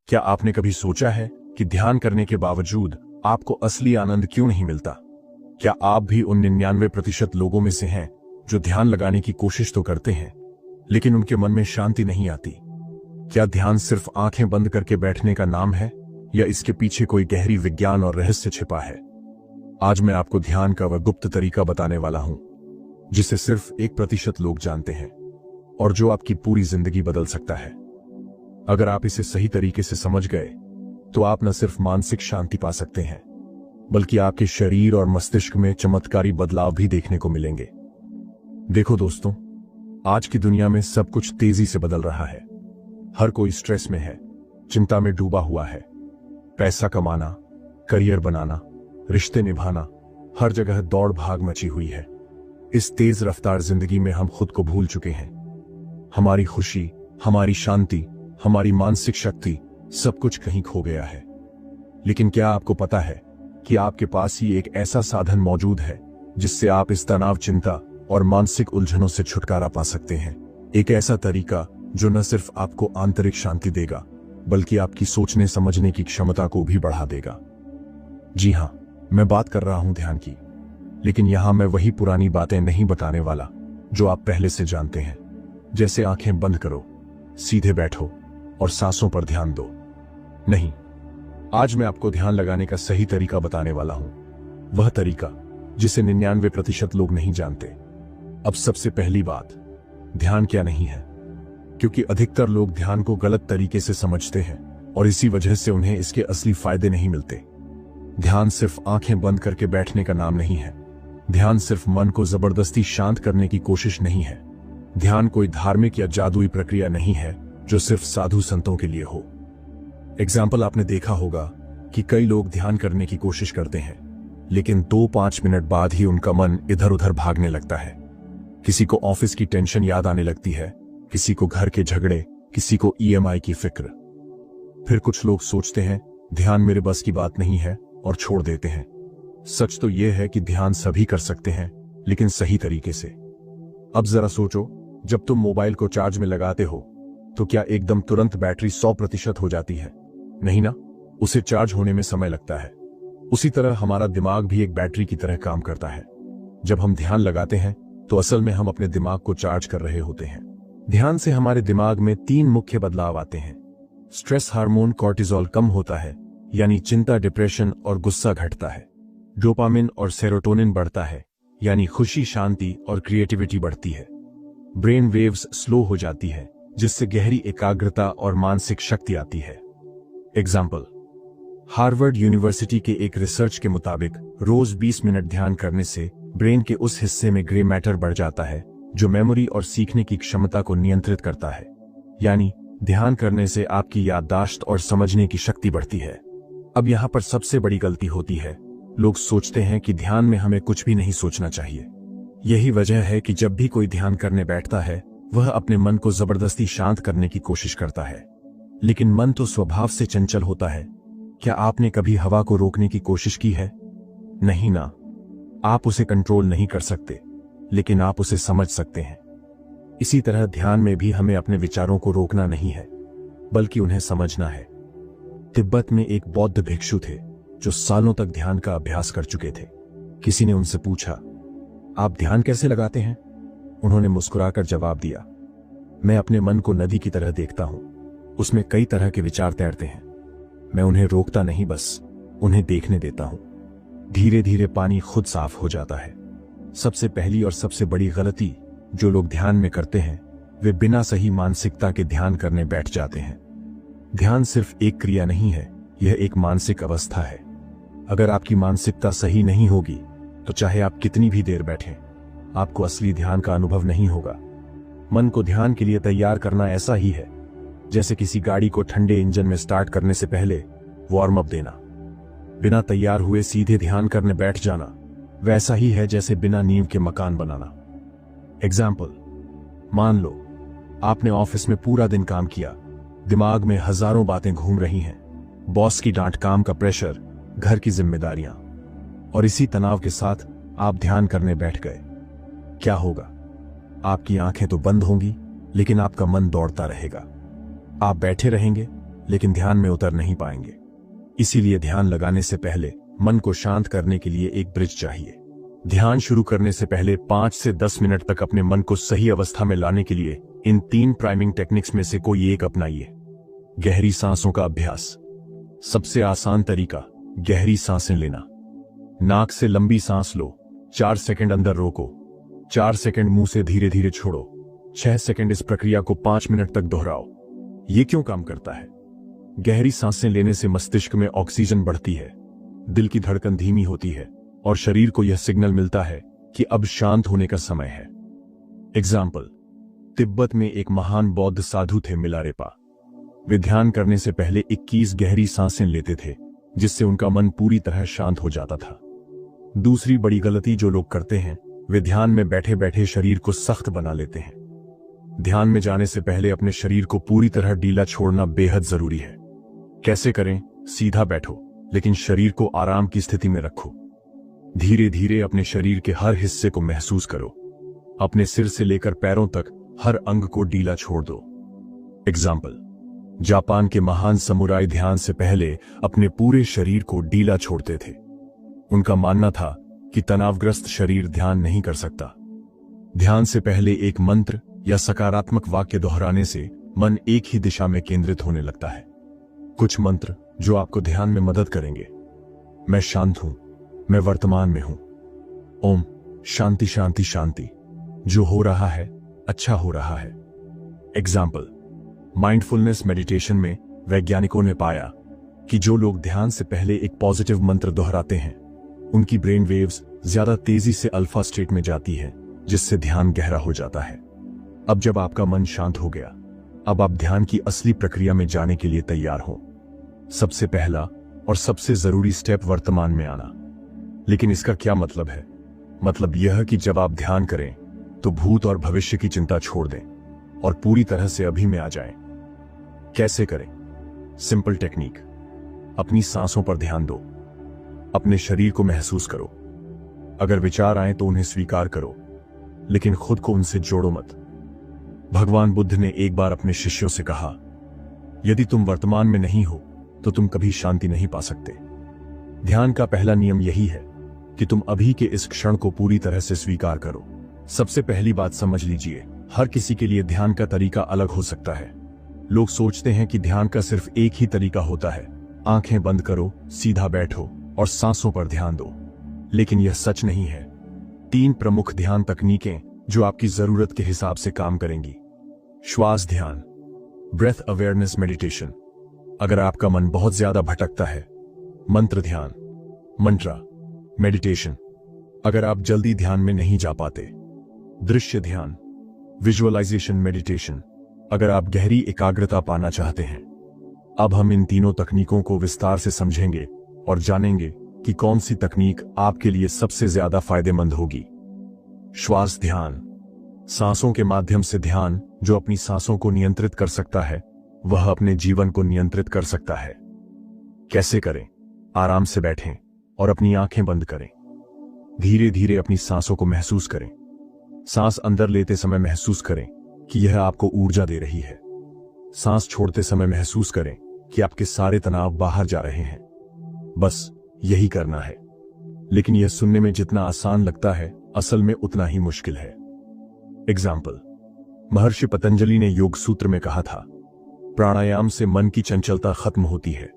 क्या आपने कभी सोचा है कि ध्यान करने के बावजूद आपको असली आनंद क्यों नहीं मिलता? क्या आप भी उन 99% लोगों में से हैं जो ध्यान लगाने की कोशिश तो करते हैं, लेकिन उनके मन में शांति नहीं आती? क्या ध्यान सिर्फ आंखें बंद करके बैठने का नाम है, या इसके पीछे कोई गहरी विज्ञान और रहस्य छिपा है? आज मैं आपको ध्यान का वह गुप्त तरीका बताने वाला हूं, जिसे सिर्फ 1% लोग जानते हैं और जो आपकी पूरी जिंदगी बदल सकता है। अगर आप इसे सही तरीके से समझ गए, तो आप न सिर्फ मानसिक शांति पा सकते हैं, बल्कि आपके शरीर और मस्तिष्क में चमत्कारी बदलाव भी देखने को मिलेंगे। देखो दोस्तों, आज की दुनिया में सब कुछ तेजी से बदल रहा है। हर कोई स्ट्रेस में है, चिंता में डूबा हुआ है। पैसा कमाना, करियर बनाना, रिश्ते निभाना, हर जगह दौड़ भाग मची हुई है। इस तेज रफ्तार जिंदगी में हम खुद को भूल चुके हैं। हमारी खुशी, हमारी शांति, हमारी मानसिक शक्ति, सब कुछ कहीं खो गया है। लेकिन क्या आपको पता है कि आपके पास ही एक ऐसा साधन मौजूद है जिससे आप इस तनाव, चिंता और मानसिक उलझनों से छुटकारा पा सकते हैं? एक ऐसा तरीका जो न सिर्फ आपको आंतरिक शांति देगा, बल्कि आपकी सोचने समझने की क्षमता को भी बढ़ा देगा। जी हां, मैं बात कर रहा हूं ध्यान की। लेकिन यहां मैं वही पुरानी बातें नहीं बताने वाला जो आप पहले से जानते हैं, जैसे आंखें बंद करो, सीधे बैठो और सांसों पर ध्यान दो। नहीं, आज मैं आपको ध्यान लगाने का सही तरीका बताने वाला हूं, वह तरीका जिसे 99% लोग नहीं जानते। अब सबसे पहली बात, ध्यान क्या नहीं है, क्योंकि अधिकतर लोग ध्यान को गलत तरीके से समझते हैं और इसी वजह से उन्हें इसके असली फायदे नहीं मिलते। ध्यान सिर्फ आंखें बंद करके बैठने का नाम नहीं है। ध्यान सिर्फ मन को जबरदस्ती शांत करने की कोशिश नहीं है। ध्यान कोई धार्मिक या जादुई प्रक्रिया नहीं है जो सिर्फ साधु संतों के लिए हो। एग्जाम्पल, आपने देखा होगा कि कई लोग ध्यान करने की कोशिश करते हैं, लेकिन 2-5 मिनट बाद ही उनका मन इधर उधर भागने लगता है। किसी को ऑफिस की टेंशन याद आने लगती है, किसी को घर के झगड़े, किसी को EMI की फिक्र। फिर कुछ लोग सोचते हैं ध्यान मेरे बस की बात नहीं है और छोड़ देते हैं। सच तो यह है कि ध्यान सभी कर सकते हैं, लेकिन सही तरीके से। अब जरा सोचो, जब तुम मोबाइल को चार्ज में लगाते हो तो क्या एकदम तुरंत बैटरी 100% हो जाती है? नहीं ना, उसे चार्ज होने में समय लगता है। उसी तरह हमारा दिमाग भी एक बैटरी की तरह काम करता है। जब हम ध्यान लगाते हैं तो असल में हम अपने दिमाग को चार्ज कर रहे होते हैं। ध्यान से हमारे दिमाग में 3 मुख्य बदलाव आते हैं। स्ट्रेस हार्मोन कॉर्टिसोल कम होता है, यानी चिंता, डिप्रेशन और गुस्सा घटता है। डोपामिन और सेरोटोनिन बढ़ता है, यानी खुशी, शांति और क्रिएटिविटी बढ़ती है। ब्रेन वेव्स स्लो हो जाती है, जिससे गहरी एकाग्रता और मानसिक शक्ति आती है। एग्जाम्पल, हार्वर्ड यूनिवर्सिटी के एक रिसर्च के मुताबिक रोज 20 मिनट ध्यान करने से ब्रेन के उस हिस्से में ग्रे मैटर बढ़ जाता है जो मेमोरी और सीखने की क्षमता को नियंत्रित करता है। यानी ध्यान करने से आपकी याददाश्त और समझने की शक्ति बढ़ती है। अब यहाँ पर सबसे बड़ी गलती होती है, लोग सोचते हैं कि ध्यान में हमें कुछ भी नहीं सोचना चाहिए। यही वजह है कि जब भी कोई ध्यान करने बैठता है, वह अपने मन को जबरदस्ती शांत करने की कोशिश करता है। लेकिन मन तो स्वभाव से चंचल होता है। क्या आपने कभी हवा को रोकने की कोशिश की है? नहीं ना। आप उसे कंट्रोल नहीं कर सकते, लेकिन आप उसे समझ सकते हैं। इसी तरह ध्यान में भी हमें अपने विचारों को रोकना नहीं है, बल्कि उन्हें समझना है। तिब्बत में एक बौद्ध भिक्षु थे जो सालों तक ध्यान का अभ्यास कर चुके थे। किसी ने उनसे पूछा, आप ध्यान कैसे लगाते हैं? उन्होंने मुस्कुराकर जवाब दिया, मैं अपने मन को नदी की तरह देखता हूं। उसमें कई तरह के विचार तैरते हैं। मैं उन्हें रोकता नहीं, बस उन्हें देखने देता हूं। धीरे धीरे पानी खुद साफ हो जाता है। सबसे पहली और सबसे बड़ी गलती जो लोग ध्यान में करते हैं, वे बिना सही मानसिकता के ध्यान करने बैठ जाते हैं। ध्यान सिर्फ एक क्रिया नहीं है, यह एक मानसिक अवस्था है। अगर आपकी मानसिकता सही नहीं होगी तो चाहे आप कितनी भी देर बैठें, आपको असली ध्यान का अनुभव नहीं होगा। मन को ध्यान के लिए तैयार करना ऐसा ही है जैसे किसी गाड़ी को ठंडे इंजन में स्टार्ट करने से पहले वार्म अप देना। बिना तैयार हुए सीधे ध्यान करने बैठ जाना वैसा ही है जैसे बिना नींव के मकान बनाना। एग्जाम्पल, मान लो आपने ऑफिस में पूरा दिन काम किया, दिमाग में हजारों बातें घूम रही हैं, बॉस की डांट, काम का प्रेशर, घर की जिम्मेदारियां, और इसी तनाव के साथ आप ध्यान करने बैठ गए। क्या होगा? आपकी आंखें तो बंद होंगी, लेकिन आपका मन दौड़ता रहेगा। आप बैठे रहेंगे, लेकिन ध्यान में उतर नहीं पाएंगे। इसीलिए ध्यान लगाने से पहले मन को शांत करने के लिए एक ब्रिज चाहिए। ध्यान शुरू करने से पहले 5 से 10 मिनट तक अपने मन को सही अवस्था में लाने के लिए इन 3 प्राइमिंग टेक्निक्स में से कोई एक अपनाइए। गहरी सांसों का अभ्यास। सबसे आसान तरीका, गहरी सांसें लेना। नाक से लंबी सांस लो, 4 सेकंड अंदर रोको, 4 सेकंड मुंह से धीरे धीरे छोड़ो, 6 सेकंड। इस प्रक्रिया को 5 मिनट तक दोहराओ। ये क्यों काम करता है? गहरी सांसें लेने से मस्तिष्क में ऑक्सीजन बढ़ती है, दिल की धड़कन धीमी होती है और शरीर को यह सिग्नल मिलता है कि अब शांत होने का समय है। एग्जाम्पल, तिब्बत में एक महान बौद्ध साधु थे मिलारेपा। वे ध्यान करने से पहले 21 गहरी सांसें लेते थे, जिससे उनका मन पूरी तरह शांत हो जाता था। दूसरी बड़ी गलती जो लोग करते हैं, वे ध्यान में बैठे बैठे शरीर को सख्त बना लेते हैं। ध्यान में जाने से पहले अपने शरीर को पूरी तरह ढीला छोड़ना बेहद जरूरी है। कैसे करें? सीधा बैठो, लेकिन शरीर को आराम की स्थिति में रखो। धीरे धीरे अपने शरीर के हर हिस्से को महसूस करो। अपने सिर से लेकर पैरों तक हर अंग को ढीला छोड़ दो। एग्जाम्पल, जापान के महान समुराई ध्यान से पहले अपने पूरे शरीर को ढीला छोड़ते थे। उनका मानना था कि तनावग्रस्त शरीर ध्यान नहीं कर सकता। ध्यान से पहले एक मंत्र या सकारात्मक वाक्य दोहराने से मन एक ही दिशा में केंद्रित होने लगता है। कुछ मंत्र जो आपको ध्यान में मदद करेंगे। मैं शांत हूं, मैं वर्तमान में हूं। ओम शांति शांति शांति। जो हो रहा है अच्छा हो रहा है। एग्जाम्पल, माइंडफुलनेस मेडिटेशन में वैज्ञानिकों ने पाया कि जो लोग ध्यान से पहले एक पॉजिटिव मंत्र दोहराते हैं, उनकी ब्रेन वेव्स ज्यादा तेजी से अल्फा स्टेट में जाती है, जिससे ध्यान गहरा हो जाता है। अब जब आपका मन शांत हो गया, अब आप ध्यान की असली प्रक्रिया में जाने के लिए तैयार हो। सबसे पहला और सबसे जरूरी स्टेप वर्तमान में आना। लेकिन इसका क्या मतलब है? मतलब यह कि जब आप ध्यान करें तो भूत और भविष्य की चिंता छोड़ दें और पूरी तरह से अभी में आ जाएं। कैसे करें? Simple technique. अपनी सांसों पर ध्यान दो। अपने शरीर को महसूस करो। अगर विचार आए तो उन्हें स्वीकार करो, लेकिन खुद को उनसे जोड़ो मत। भगवान बुद्ध ने एक बार अपने शिष्यों से कहा, यदि तुम वर्तमान में नहीं हो तो तुम कभी शांति नहीं पा सकते। ध्यान का पहला नियम यही है कि तुम अभी के इस क्षण को पूरी तरह से स्वीकार करो। सबसे पहली बात समझ लीजिए, हर किसी के लिए ध्यान का तरीका अलग हो सकता है। लोग सोचते हैं कि ध्यान का सिर्फ एक ही तरीका होता है, आंखें बंद करो, सीधा बैठो और सांसों पर ध्यान दो। लेकिन यह सच नहीं है। 3 प्रमुख ध्यान तकनीकें जो आपकी जरूरत के हिसाब से काम करेंगी। श्वास ध्यान, ब्रेथ अवेयरनेस मेडिटेशन, अगर आपका मन बहुत ज्यादा भटकता है। मंत्र ध्यान, मंत्रा मेडिटेशन, अगर आप जल्दी ध्यान में नहीं जा पाते। दृश्य ध्यान, विजुअलाइजेशन मेडिटेशन, अगर आप गहरी एकाग्रता पाना चाहते हैं। अब हम इन तीनों तकनीकों को विस्तार से समझेंगे और जानेंगे कि कौन सी तकनीक आपके लिए सबसे ज्यादा फायदेमंद होगी। श्वास ध्यान, सांसों के माध्यम से ध्यान। जो अपनी सांसों को नियंत्रित कर सकता है, वह अपने जीवन को नियंत्रित कर सकता है। कैसे करें? आराम से बैठें और अपनी आंखें बंद करें। धीरे धीरे अपनी सांसों को महसूस करें। सांस अंदर लेते समय महसूस करें कि यह आपको ऊर्जा दे रही है। सांस छोड़ते समय महसूस करें कि आपके सारे तनाव बाहर जा रहे हैं। बस यही करना है। लेकिन यह सुनने में जितना आसान लगता है, असल में उतना ही मुश्किल है। एग्जाम्पल, महर्षि पतंजलि ने योग सूत्र में कहा था, प्राणायाम से मन की चंचलता खत्म होती है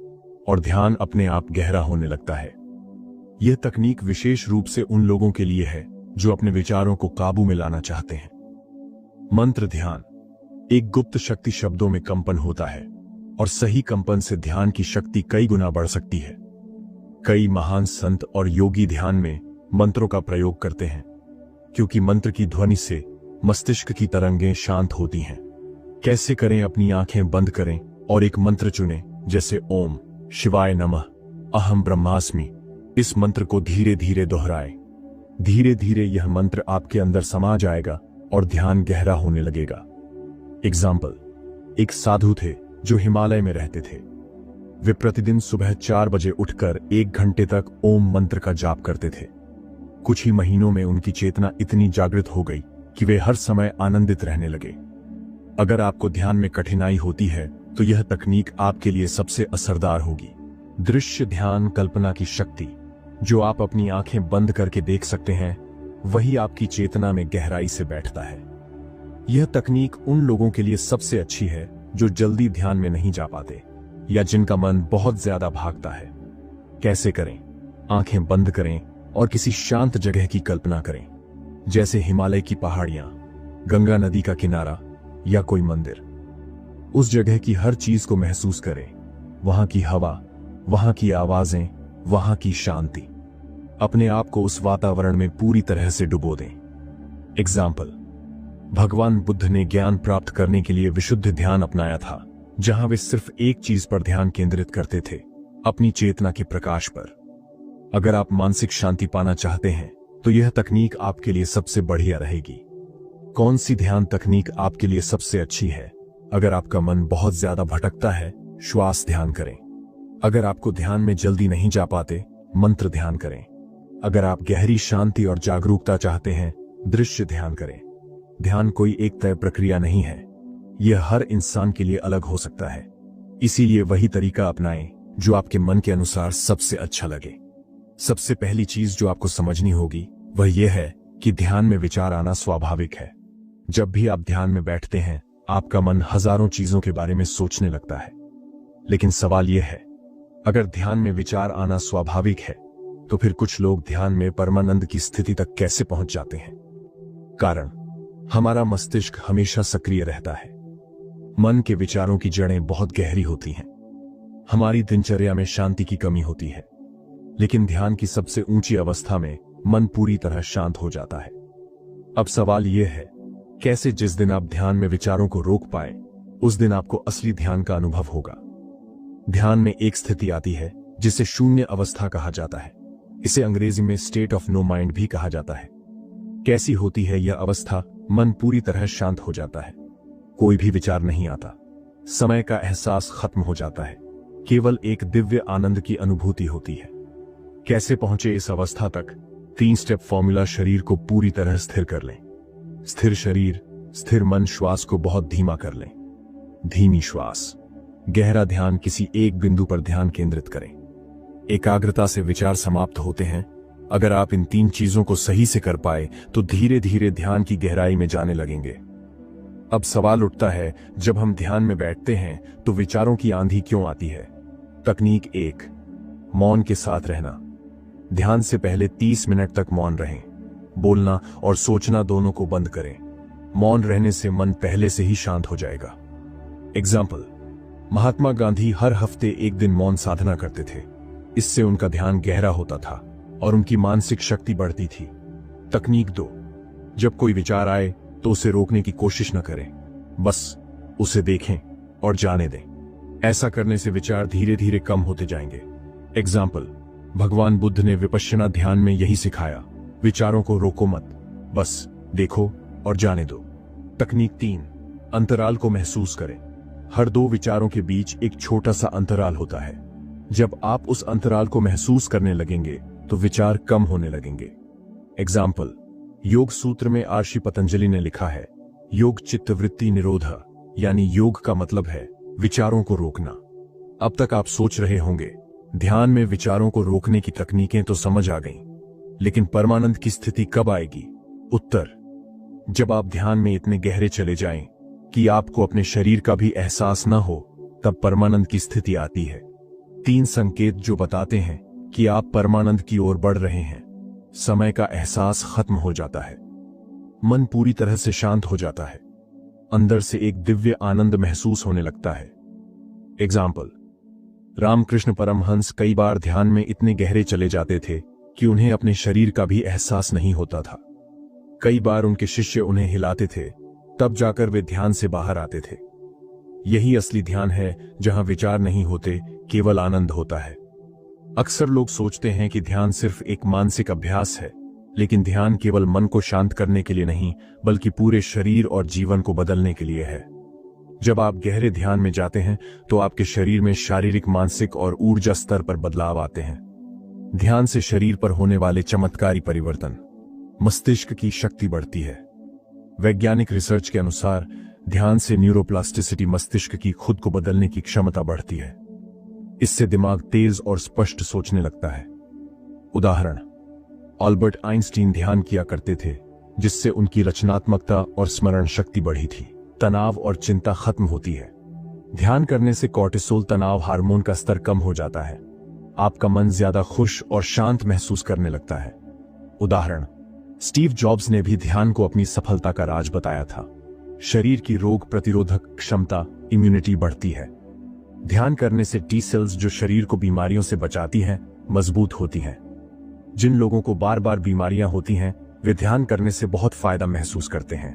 और ध्यान अपने आप गहरा होने लगता है। यह तकनीक विशेष रूप से उन लोगों के लिए है जो अपने विचारों को काबू में लाना चाहते हैं। मंत्र ध्यान, एक गुप्त शक्ति शब्दों में कंपन होता है और सही कंपन से ध्यान की शक्ति कई गुना बढ़ सकती है। कई महान संत और योगी ध्यान में मंत्रों का प्रयोग करते हैं, क्योंकि मंत्र की ध्वनि से मस्तिष्क की तरंगें शांत होती हैं। कैसे करें? अपनी आंखें बंद करें और एक मंत्र चुनें, जैसे ओम शिवाय नमः, अहम ब्रह्मास्मि। इस मंत्र को धीरे धीरे दोहराएं। धीरे धीरे यह मंत्र आपके अंदर समा जाएगा और ध्यान गहरा होने लगेगा। एग्जाम्पल, एक साधु थे जो हिमालय में रहते थे। वे प्रतिदिन सुबह 4 बजे उठकर 1 घंटे तक ओम मंत्र का जाप करते थे। कुछ ही महीनों में उनकी चेतना इतनी जागृत हो गई कि वे हर समय आनंदित रहने लगे। अगर आपको ध्यान में कठिनाई होती है तो यह तकनीक आपके लिए सबसे असरदार होगी। दृश्य ध्यान कल्पना की शक्ति, जो आप अपनी आंखें बंद करके देख सकते हैं, वही आपकी चेतना में गहराई से बैठता है। यह तकनीक उन लोगों के लिए सबसे अच्छी है जो जल्दी ध्यान में नहीं जा पाते या जिनका मन बहुत ज्यादा भागता है। कैसे करें? आंखें बंद करें और किसी शांत जगह की कल्पना करें, जैसे हिमालय की पहाड़ियां, गंगा नदी का किनारा या कोई मंदिर। उस जगह की हर चीज को महसूस करें, वहां की हवा, वहां की आवाजें, वहां की शांति। अपने आप को उस वातावरण में पूरी तरह से डुबो दें। एग्जाम्पल, भगवान बुद्ध ने ज्ञान प्राप्त करने के लिए विशुद्ध ध्यान अपनाया था, जहां वे सिर्फ एक चीज पर ध्यान केंद्रित करते थे, अपनी चेतना के प्रकाश पर। अगर आप मानसिक शांति पाना चाहते हैं तो यह तकनीक आपके लिए सबसे बढ़िया रहेगी। कौन सी ध्यान तकनीक आपके लिए सबसे अच्छी है? अगर आपका मन बहुत ज्यादा भटकता है, श्वास ध्यान करें। अगर आपको ध्यान में जल्दी नहीं जा पाते, मंत्र ध्यान करें। अगर आप गहरी शांति और जागरूकता चाहते हैं, दृश्य ध्यान करें। ध्यान कोई एक तय प्रक्रिया नहीं है, यह हर इंसान के लिए अलग हो सकता है। इसीलिए वही तरीका अपनाएं जो आपके मन के अनुसार सबसे अच्छा लगे। सबसे पहली चीज जो आपको समझनी होगी वह यह है कि ध्यान में विचार आना स्वाभाविक है। जब भी आप ध्यान में बैठते हैं, आपका मन हजारों चीजों के बारे में सोचने लगता है। लेकिन सवाल यह है, अगर ध्यान में विचार आना स्वाभाविक है, तो फिर कुछ लोग ध्यान में परमानंद की स्थिति तक कैसे पहुंच जाते हैं? कारण, हमारा मस्तिष्क हमेशा सक्रिय रहता है। मन के विचारों की जड़ें बहुत गहरी होती हैं। हमारी दिनचर्या में शांति की कमी होती है, लेकिन ध्यान की सबसे ऊंची अवस्था में मन पूरी तरह शांत हो जाता है। अब सवाल यह है, कैसे जिस दिन आप ध्यान में विचारों को रोक पाए, उस दिन आपको असली ध्यान का अनुभव होगा। ध्यान में एक स्थिति आती है जिसे शून्य अवस्था कहा जाता है। इसे अंग्रेजी में स्टेट ऑफ नो माइंड भी कहा जाता है। कैसी होती है यह अवस्था? मन पूरी तरह शांत हो जाता है, कोई भी विचार नहीं आता, समय का एहसास खत्म हो जाता है, केवल एक दिव्य आनंद की अनुभूति होती है। कैसे पहुंचे इस अवस्था तक? 3 स्टेप फॉर्मूला। शरीर को पूरी तरह स्थिर कर लें। स्थिर शरीर, स्थिर मन। श्वास को बहुत धीमा कर लें, धीमी श्वास। गहरा ध्यान, किसी एक बिंदु पर ध्यान केंद्रित करें। एकाग्रता से विचार समाप्त होते हैं। अगर आप इन 3 चीजों को सही से कर पाए तो धीरे धीरे ध्यान की गहराई में जाने लगेंगे। अब सवाल उठता है, जब हम ध्यान में बैठते हैं तो विचारों की आंधी क्यों आती है? तकनीक 1, मौन के साथ रहना। ध्यान से पहले 30 मिनट तक मौन रहें। बोलना और सोचना दोनों को बंद करें। मौन रहने से मन पहले से ही शांत हो जाएगा। एग्जाम्पल, महात्मा गांधी हर हफ्ते एक दिन मौन साधना करते थे। इससे उनका ध्यान गहरा होता था और उनकी मानसिक शक्ति बढ़ती थी। तकनीक 2, जब कोई विचार आए तो उसे रोकने की कोशिश न करें, बस उसे देखें और जाने दें। ऐसा करने से विचार धीरे धीरे कम होते जाएंगे। एग्जाम्पल, भगवान बुद्ध ने विपश्यना ध्यान में यही सिखाया, विचारों को रोको मत, बस देखो और जाने दो। तकनीक 3, अंतराल को महसूस करें। हर 2 विचारों के बीच एक छोटा सा अंतराल होता है। जब आप उस अंतराल को महसूस करने लगेंगे तो विचार कम होने लगेंगे। एग्जाम्पल, योग सूत्र में आर्षि पतंजलि ने लिखा है, योग चित्तवृत्ति निरोध, यानी योग का मतलब है विचारों को रोकना। अब तक आप सोच रहे होंगे, ध्यान में विचारों को रोकने की तकनीकें तो समझ आ गईं, लेकिन परमानंद की स्थिति कब आएगी? उत्तर, जब आप ध्यान में इतने गहरे चले जाएं कि आपको अपने शरीर का भी एहसास न हो, तब परमानंद की स्थिति आती है। 3 संकेत जो बताते हैं कि आप परमानंद की ओर बढ़ रहे हैं। समय का एहसास खत्म हो जाता है, मन पूरी तरह से शांत हो जाता है, अंदर से एक दिव्य आनंद महसूस होने लगता है। एग्जाम्पल, रामकृष्ण परमहंस कई बार ध्यान में इतने गहरे चले जाते थे कि उन्हें अपने शरीर का भी एहसास नहीं होता था। कई बार उनके शिष्य उन्हें हिलाते थे, तब जाकर वे ध्यान से बाहर आते थे। यही असली ध्यान है, जहां विचार नहीं होते, केवल आनंद होता है। अक्सर लोग सोचते हैं कि ध्यान सिर्फ एक मानसिक अभ्यास है, लेकिन ध्यान केवल मन को शांत करने के लिए नहीं, बल्कि पूरे शरीर और जीवन को बदलने के लिए है। जब आप गहरे ध्यान में जाते हैं तो आपके शरीर में शारीरिक, मानसिक और ऊर्जा स्तर पर बदलाव आते हैं। ध्यान से शरीर पर होने वाले चमत्कारी परिवर्तन, मस्तिष्क की शक्ति बढ़ती है। वैज्ञानिक रिसर्च के अनुसार ध्यान से न्यूरोप्लास्टिसिटी, मस्तिष्क की खुद को बदलने की क्षमता बढ़ती है। इससे दिमाग तेज और स्पष्ट सोचने लगता है। उदाहरण, अल्बर्ट आइंस्टीन ध्यान किया करते थे, जिससे उनकी रचनात्मकता और स्मरण शक्ति बढ़ी थी। तनाव और चिंता खत्म होती है। ध्यान करने से कॉर्टिसोल, तनाव हार्मोन का स्तर कम हो जाता है। आपका मन ज्यादा खुश और शांत महसूस करने लगता है। उदाहरण, स्टीव जॉब्स ने भी ध्यान को अपनी सफलता का राज बताया था। शरीर की रोग प्रतिरोधक क्षमता, इम्यूनिटी बढ़ती है। ध्यान करने से टी सेल्स, जो शरीर को बीमारियों से बचाती हैं, मजबूत होती हैं। जिन लोगों को बार बार बीमारियां होती हैं, वे ध्यान करने से बहुत फायदा महसूस करते हैं।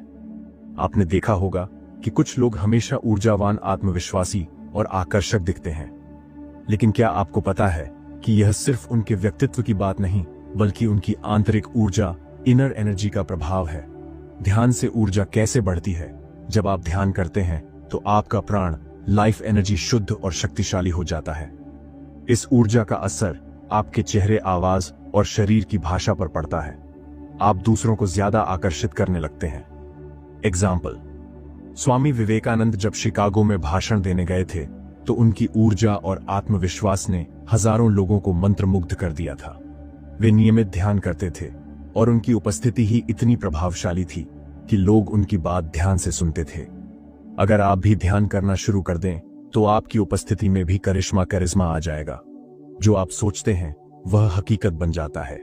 आपने देखा होगा कि कुछ लोग हमेशा ऊर्जावान, आत्मविश्वासी और आकर्षक दिखते हैं। लेकिन क्या आपको पता है कि यह सिर्फ उनके व्यक्तित्व की बात नहीं, बल्कि उनकी आंतरिक ऊर्जा, इनर एनर्जी का प्रभाव है। ध्यान से ऊर्जा कैसे बढ़ती है? जब आप ध्यान करते हैं तो आपका प्राण, लाइफ एनर्जी शुद्ध और शक्तिशाली हो जाता है। इस ऊर्जा का असर आपके चेहरे, आवाज और शरीर की भाषा पर पड़ता है। आप दूसरों को ज्यादा आकर्षित करने लगते हैं। एग्जाम्पल, स्वामी विवेकानंद जब शिकागो में भाषण देने गए थे तो उनकी ऊर्जा और आत्मविश्वास ने हजारों लोगों को मंत्रमुग्ध कर दिया था। वे नियमित ध्यान करते थे और उनकी उपस्थिति ही इतनी प्रभावशाली थी कि लोग उनकी बात ध्यान से सुनते थे। अगर आप भी ध्यान करना शुरू कर दें तो आपकी उपस्थिति में भी करिश्मा आ जाएगा। जो आप सोचते हैं वह हकीकत बन जाता है।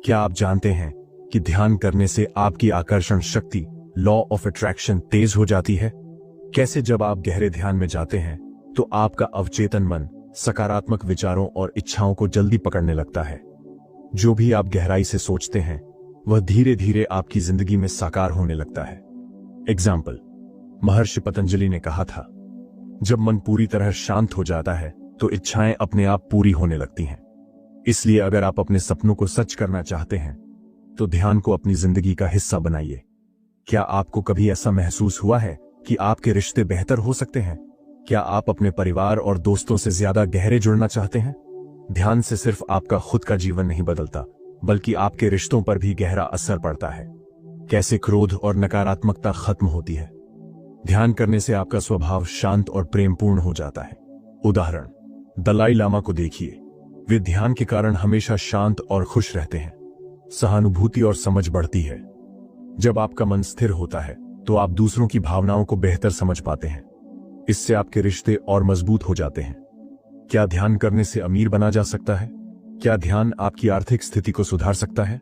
क्या आप जानते हैं कि ध्यान करने से आपकी आकर्षण शक्ति, लॉ ऑफ अट्रैक्शन, तेज हो जाती है? कैसे? जब आप गहरे ध्यान में जाते हैं तो आपका अवचेतन मन सकारात्मक विचारों और इच्छाओं को जल्दी पकड़ने लगता है। जो भी आप गहराई से सोचते हैं वह धीरे धीरे आपकी जिंदगी में साकार होने लगता है। एग्जाम्पल, महर्षि पतंजलि ने कहा था, जब मन पूरी तरह शांत हो जाता है तो इच्छाएं अपने आप पूरी होने लगती हैं। इसलिए अगर आप अपने सपनों को सच करना चाहते हैं तो ध्यान को अपनी जिंदगी का हिस्सा बनाइए। क्या आपको कभी ऐसा महसूस हुआ है कि आपके रिश्ते बेहतर हो सकते हैं? क्या आप अपने परिवार और दोस्तों से ज्यादा गहरे जुड़ना चाहते हैं? ध्यान से सिर्फ आपका खुद का जीवन नहीं बदलता, बल्कि आपके रिश्तों पर भी गहरा असर पड़ता है। कैसे क्रोध और नकारात्मकता खत्म होती है? ध्यान करने से आपका स्वभाव शांत और प्रेमपूर्ण हो जाता है। उदाहरण, दलाई लामा को देखिए, वे ध्यान के कारण हमेशा शांत और खुश रहते हैं। सहानुभूति और समझ बढ़ती है। जब आपका मन स्थिर होता है तो आप दूसरों की भावनाओं को बेहतर समझ पाते हैं। इससे आपके रिश्ते और मजबूत हो जाते हैं। क्या ध्यान करने से अमीर बना जा सकता है? क्या ध्यान आपकी आर्थिक स्थिति को सुधार सकता है?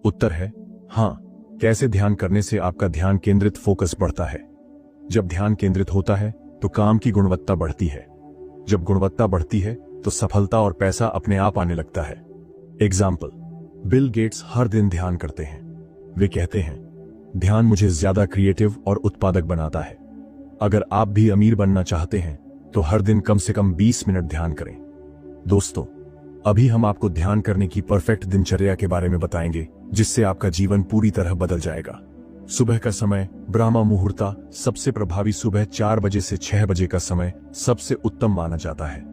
उत्तर है हाँ। कैसे? ध्यान करने से आपका ध्यान केंद्रित फोकस बढ़ता है। जब ध्यान केंद्रित होता है तो काम की गुणवत्ता बढ़ती है। जब गुणवत्ता बढ़ती है तो सफलता और पैसा अपने आप आने लगता है। एग्जाम्पल, बिल गेट्स हर दिन ध्यान करते हैं। वे कहते हैं, ध्यान मुझे ज्यादा क्रिएटिव और उत्पादक बनाता है। अगर आप भी अमीर बनना चाहते हैं तो हर दिन कम से कम 20 मिनट ध्यान करें। दोस्तों, अभी हम आपको ध्यान करने की परफेक्ट दिनचर्या के बारे में बताएंगे, जिससे आपका जीवन पूरी तरह बदल जाएगा। सुबह का समय, ब्रह्म मुहूर्ता, सबसे प्रभावी। सुबह 4 बजे से 6 बजे का समय सबसे उत्तम माना जाता है।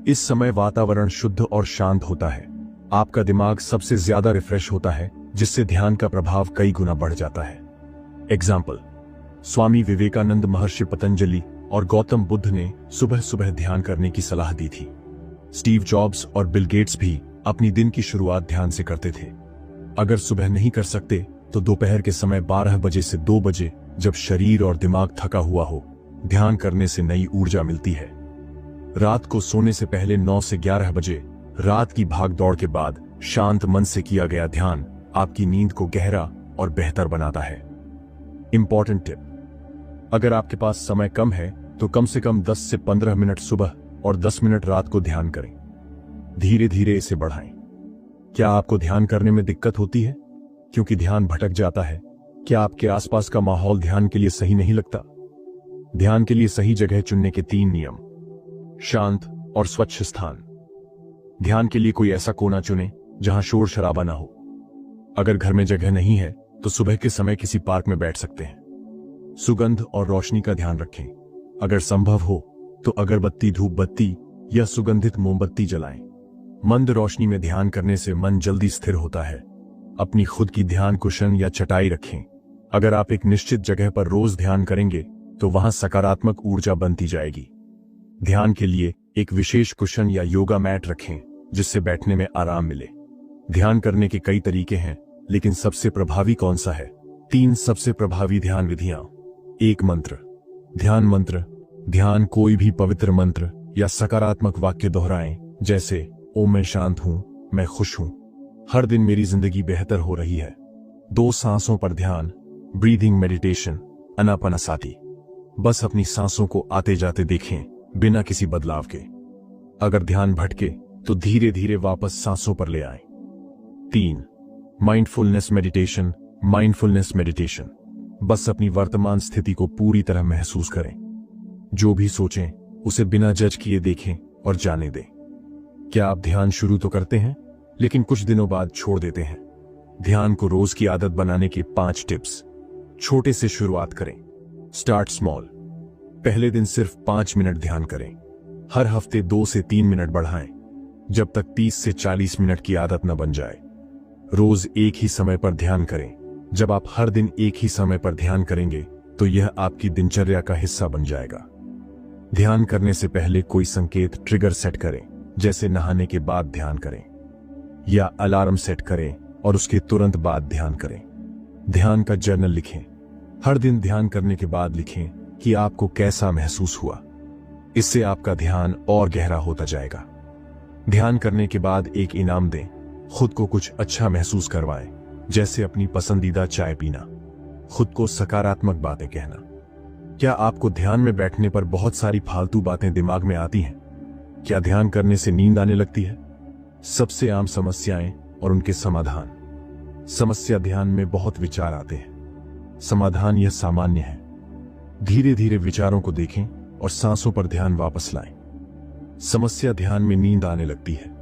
इस समय वातावरण शुद्ध और शांत होता है। आपका दिमाग सबसे ज्यादा रिफ्रेश होता है, जिससे ध्यान का प्रभाव कई गुना बढ़ जाता है। एग्जाम्पल, स्वामी विवेकानंद, महर्षि पतंजलि और गौतम बुद्ध ने सुबह सुबह ध्यान करने की सलाह दी थी। स्टीव जॉब्स और बिल गेट्स भी अपनी दिन की शुरुआत ध्यान से करते थे। अगर सुबह नहीं कर सकते तो दोपहर के समय 12 बजे से 2 बजे, जब शरीर और दिमाग थका हुआ हो, ध्यान करने से नई ऊर्जा मिलती है। रात को सोने से पहले 9 से 11 बजे, रात की भाग दौड़ के बाद शांत मन से किया गया ध्यान आपकी नींद को गहरा और बेहतर बनाता है। इंपॉर्टेंट टिप, अगर आपके पास समय कम है तो कम से कम 10 से 15 मिनट सुबह और 10 मिनट रात को ध्यान करें। धीरे धीरे इसे बढ़ाएं। क्या आपको ध्यान करने में दिक्कत होती है क्योंकि ध्यान भटक जाता है? क्या आपके आसपास का माहौल ध्यान के लिए सही नहीं लगता? ध्यान के लिए सही जगह चुनने के 3 नियम। शांत और स्वच्छ स्थान। ध्यान के लिए कोई ऐसा कोना चुनें जहां शोर शराबा ना हो। अगर घर में जगह नहीं है तो सुबह के समय किसी पार्क में बैठ सकते हैं। सुगंध और रोशनी का ध्यान रखें। अगर संभव हो तो अगरबत्ती, धूप बत्ती या सुगंधित मोमबत्ती जलाएं। मंद रोशनी में ध्यान करने से मन जल्दी स्थिर होता है। अपनी खुद की ध्यान कुशन या चटाई रखें। अगर आप एक निश्चित जगह पर रोज ध्यान करेंगे तो वहां सकारात्मक ऊर्जा बनती जाएगी। ध्यान के लिए एक विशेष कुशन या योगा मैट रखें जिससे बैठने में आराम मिले। ध्यान करने के कई तरीके हैं, लेकिन सबसे प्रभावी कौन सा है? 3 सबसे प्रभावी ध्यान विधियां। 1 मंत्र। ध्यान मंत्र। ध्यान कोई भी पवित्र मंत्र या सकारात्मक वाक्य दोहराएं, जैसे ओम मैं शांत हूं, मैं खुश हूं, हर दिन मेरी जिंदगी बेहतर हो रही है। 2 सांसों पर ध्यान, ब्रीदिंग मेडिटेशन, अनापानासाती। बस अपनी सांसों को आते जाते देखें बिना किसी बदलाव के। अगर ध्यान भटके तो धीरे धीरे वापस सांसों पर ले आएं। 3 माइंडफुलनेस मेडिटेशन। माइंडफुलनेस मेडिटेशन बस अपनी वर्तमान स्थिति को पूरी तरह महसूस करें। जो भी सोचें उसे बिना जज किए देखें और जाने दें। क्या आप ध्यान शुरू तो करते हैं, लेकिन कुछ दिनों बाद छोड़ देते हैं? ध्यान को रोज की आदत बनाने के 5 टिप्स। छोटे से शुरुआत करें। Start small. पहले दिन सिर्फ 5 मिनट ध्यान करें। हर हफ्ते 2 से 3 मिनट बढ़ाएं, जब तक 30 से 40 मिनट की आदत न बन जाए। रोज एक ही समय पर ध्यान करें। जब आप हर दिन एक ही समय पर ध्यान करेंगे तो यह आपकी दिनचर्या का हिस्सा बन जाएगा। ध्यान करने से पहले कोई संकेत ट्रिगर सेट करें, जैसे नहाने के बाद ध्यान करें या अलार्म सेट करें और उसके तुरंत बाद ध्यान करें। ध्यान का जर्नल लिखें। हर दिन ध्यान करने के बाद लिखें कि आपको कैसा महसूस हुआ। इससे आपका ध्यान और गहरा होता जाएगा। ध्यान करने के बाद एक इनाम दें। खुद को कुछ अच्छा महसूस करवाएं, जैसे अपनी पसंदीदा चाय पीना, खुद को सकारात्मक बातें कहना। क्या आपको ध्यान में बैठने पर बहुत सारी फालतू बातें दिमाग में आती हैं? क्या ध्यान करने से नींद आने लगती है? सबसे आम समस्याएं और उनके समाधान। समस्या, ध्यान में बहुत विचार आते हैं। समाधान, यह सामान्य है। धीरे धीरे विचारों को देखें और सांसों पर ध्यान वापस लाएं। समस्या, ध्यान में नींद आने लगती है।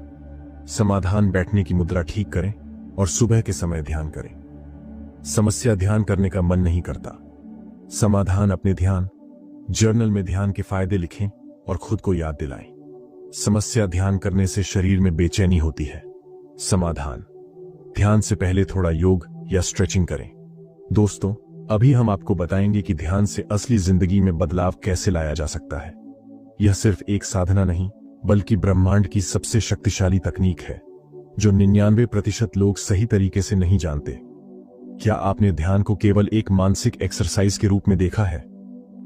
समाधान, बैठने की मुद्रा ठीक करें और सुबह के समय ध्यान करें। समस्या, ध्यान करने का मन नहीं करता। समाधान, अपने ध्यान जर्नल में ध्यान के फायदे लिखें और खुद को याद दिलाएं। समस्या, ध्यान करने से शरीर में बेचैनी होती है। समाधान, ध्यान से पहले थोड़ा योग या स्ट्रेचिंग करें। दोस्तों, अभी हम आपको बताएंगे कि ध्यान से असली जिंदगी में बदलाव कैसे लाया जा सकता है। यह सिर्फ एक साधना नहीं, बल्कि ब्रह्मांड की सबसे शक्तिशाली तकनीक है, जो 99% लोग सही तरीके से नहीं जानते। क्या आपने ध्यान को केवल एक मानसिक एक्सरसाइज के रूप में देखा है?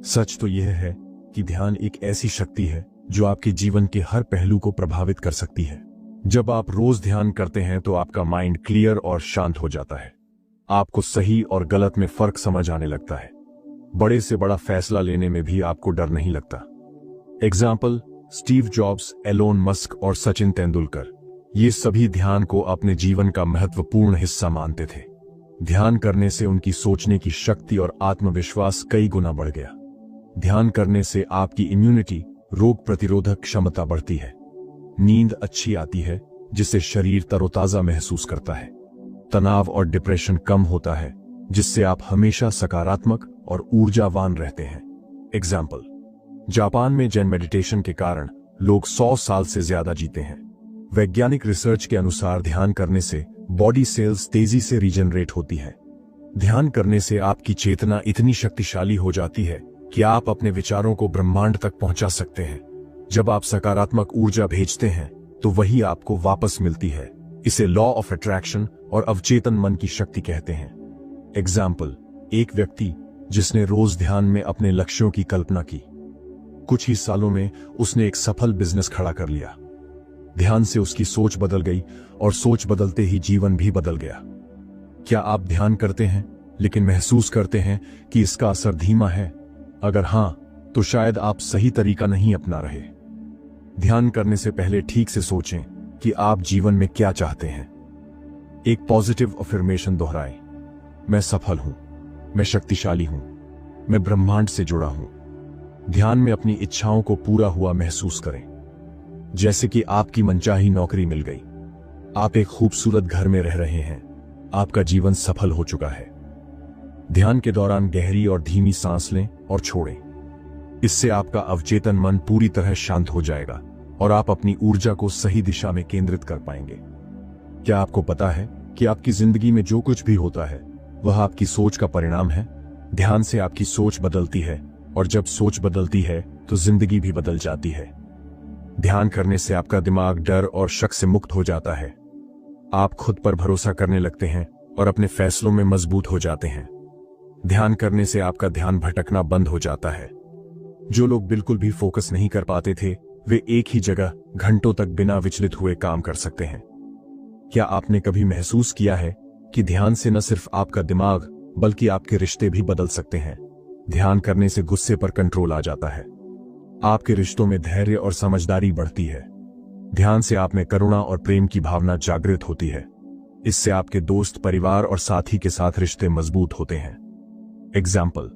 सच तो यह है कि ध्यान एक ऐसी शक्ति है जो आपके जीवन के हर पहलू को प्रभावित कर सकती है। जब आप रोज ध्यान करते हैं तो आपका माइंड क्लियर और शांत हो जाता है। आपको सही और गलत में फर्क समझ आने लगता है। बड़े से बड़ा फैसला लेने में भी आपको डर नहीं लगता। Example, Steve Jobs, Elon Musk और सचिन तेंदुलकर, ये सभी ध्यान को अपने जीवन का महत्वपूर्ण हिस्सा मानते थे। ध्यान करने से उनकी सोचने की शक्ति और आत्मविश्वास कई गुना बढ़ गया। ध्यान करने से आपकी इम्यूनिटी, रोग प्रतिरोधक क्षमता बढ़ती है। नींद अच्छी आती है, जिससे शरीर तरोताजा महसूस करता है। तनाव और डिप्रेशन कम होता है, जिससे आप हमेशा सकारात्मक और ऊर्जावान रहते हैं। एग्जाम्पल, जापान में जेन मेडिटेशन के कारण लोग 100 साल से ज्यादा जीते हैं। वैज्ञानिक रिसर्च के अनुसार ध्यान करने से बॉडी सेल्स तेजी से रीजनरेट होती है। ध्यान करने से आपकी चेतना इतनी शक्तिशाली हो जाती है कि आप अपने विचारों को ब्रह्मांड तक पहुंचा सकते हैं। जब आप सकारात्मक ऊर्जा भेजते हैं तो वही आपको वापस मिलती है। इसे लॉ ऑफ अट्रैक्शन और अवचेतन मन की शक्ति कहते हैं। एग्जाम्पल, एक व्यक्ति जिसने रोज ध्यान में अपने लक्ष्यों की कल्पना की, कुछ ही सालों में उसने एक सफल बिजनेस खड़ा कर लिया। ध्यान से उसकी सोच बदल गई और सोच बदलते ही जीवन भी बदल गया। क्या आप ध्यान करते हैं लेकिन महसूस करते हैं कि इसका असर धीमा है? अगर हां, तो शायद आप सही तरीका नहीं अपना रहे। ध्यान करने से पहले ठीक से सोचें कि आप जीवन में क्या चाहते हैं। एक पॉजिटिव अफर्मेशन दोहराएं। मैं सफल हूं, मैं शक्तिशाली हूं, मैं ब्रह्मांड से जुड़ा हूं। ध्यान में अपनी इच्छाओं को पूरा हुआ महसूस करें, जैसे कि आपकी मनचाही नौकरी मिल गई, आप एक खूबसूरत घर में रह रहे हैं, आपका जीवन सफल हो चुका है। ध्यान के दौरान गहरी और धीमी सांस लें और छोड़ें। इससे आपका अवचेतन मन पूरी तरह शांत हो जाएगा और आप अपनी ऊर्जा को सही दिशा में केंद्रित कर पाएंगे। क्या आपको पता है कि आपकी जिंदगी में जो कुछ भी होता है वह आपकी सोच का परिणाम है? ध्यान से आपकी सोच बदलती है और जब सोच बदलती है तो जिंदगी भी बदल जाती है। ध्यान करने से आपका दिमाग डर और शक से मुक्त हो जाता है। आप खुद पर भरोसा करने लगते हैं और अपने फैसलों में मजबूत हो जाते हैं। ध्यान करने से आपका ध्यान भटकना बंद हो जाता है। जो लोग बिल्कुल भी फोकस नहीं कर पाते थे, वे एक ही जगह घंटों तक बिना विचलित हुए काम कर सकते हैं। क्या आपने कभी महसूस किया है कि ध्यान से न सिर्फ आपका दिमाग बल्कि आपके रिश्ते भी बदल सकते हैं? ध्यान करने से गुस्से पर कंट्रोल आ जाता है। आपके रिश्तों में धैर्य और समझदारी बढ़ती है। ध्यान से आप में करुणा और प्रेम की भावना जागृत होती है। इससे आपके दोस्त, परिवार और साथी के साथ रिश्ते मजबूत होते हैं। एग्जाम्पल,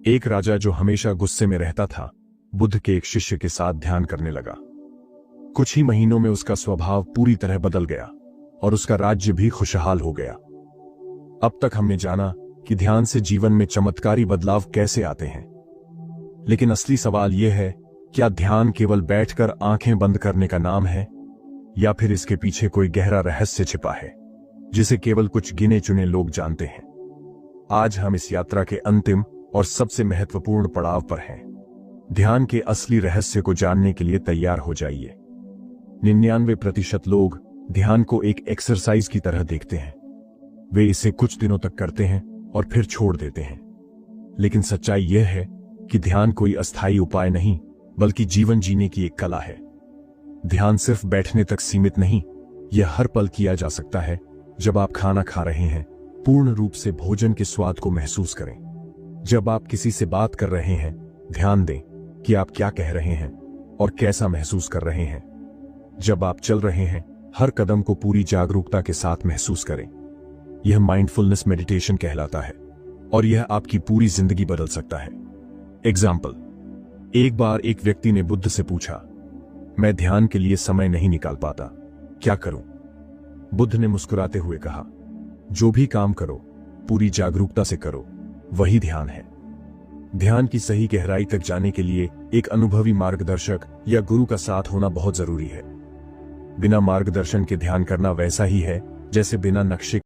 एक राजा जो हमेशा गुस्से में रहता था, बुद्ध के एक शिष्य के साथ ध्यान करने लगा। कुछ ही महीनों में उसका स्वभाव पूरी तरह बदल गया और उसका राज्य भी खुशहाल हो गया। अब तक हमने जाना कि ध्यान से जीवन में चमत्कारी बदलाव कैसे आते हैं, लेकिन असली सवाल यह है, क्या ध्यान केवल बैठकर आंखें बंद करने का नाम है, या फिर इसके पीछे कोई गहरा रहस्य छिपा है जिसे केवल कुछ गिने चुने लोग जानते हैं? आज हम इस यात्रा के अंतिम और सबसे महत्वपूर्ण पड़ाव पर हैं। ध्यान के असली रहस्य को जानने के लिए तैयार हो जाइए। 99% लोग ध्यान को एक एक्सरसाइज की तरह देखते हैं। वे इसे कुछ दिनों तक करते हैं और फिर छोड़ देते हैं। लेकिन सच्चाई यह है कि ध्यान कोई अस्थायी उपाय नहीं, बल्कि जीवन जीने की एक कला है। ध्यान सिर्फ बैठने तक सीमित नहीं, यह हर पल किया जा सकता है। जब आप खाना खा रहे हैं, पूर्ण रूप से भोजन के स्वाद को महसूस करें। जब आप किसी से बात कर रहे हैं, ध्यान दें कि आप क्या कह रहे हैं और कैसा महसूस कर रहे हैं। जब आप चल रहे हैं, हर कदम को पूरी जागरूकता के साथ महसूस करें। यह माइंडफुलनेस मेडिटेशन कहलाता है और यह आपकी पूरी जिंदगी बदल सकता है। एग्जाम्पल, एक बार एक व्यक्ति ने बुद्ध से पूछा, मैं ध्यान के लिए समय नहीं निकाल पाता, क्या करूं? बुद्ध ने मुस्कुराते हुए कहा, जो भी काम करो पूरी जागरूकता से करो, वही ध्यान है। ध्यान की सही गहराई तक जाने के लिए एक अनुभवी मार्गदर्शक या गुरु का साथ होना बहुत जरूरी है। बिना मार्गदर्शन के ध्यान करना वैसा ही है जैसे बिना नक्शे